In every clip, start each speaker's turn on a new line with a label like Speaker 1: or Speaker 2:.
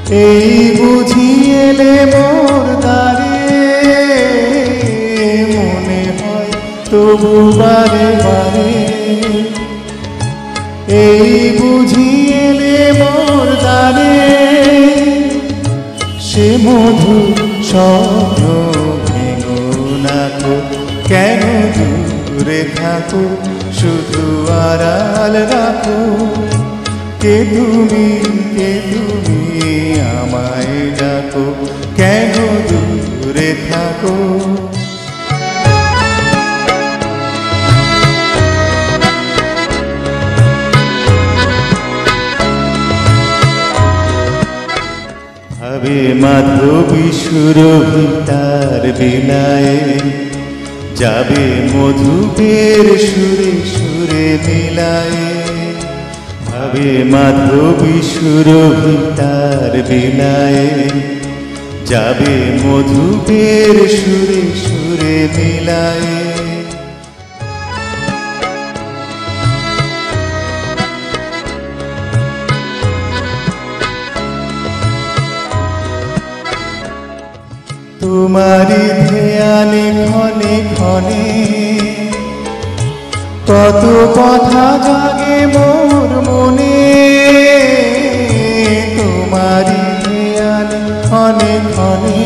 Speaker 1: এই বুঝি এলে মোর দ্বারে, মনে হয় তবু বারে বারে। এই বুঝি এলে মোর দ্বারে, সে মধু স্বপ্ন ভেঙো না কো, কেন দূরে থাকো শুধু আড়াল রাখো। কে তুমি আমায় ডাকো, কেন দূরে থাকো। ভাবে মাধবী সুরভি তার বিলায়ে, যাবে মধুপের সুরে সুরে মিলায়ে। ভাবে মাধবী সুরভি তার বিলায়ে, যাবে মধুপের সুরে সুরে মিলায়ে। তোমারি ধ্যানে ক্ষণে ক্ষণে কত কথা জাগে মোর মনে। তোমারি ধ্যানে ক্ষণে ক্ষণে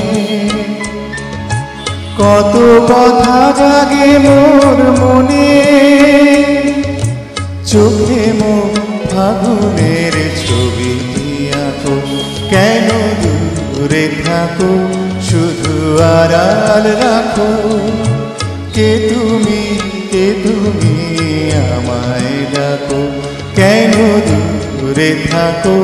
Speaker 1: কত কথা জাগে মোর মনে। চোখে মোর ফাগুনের ছবি আঁকো, কেন দূরে থাকো শুধু আড়াল রাখো। কে তুমি আমায় ডাকো, কেন দূরে থাকো।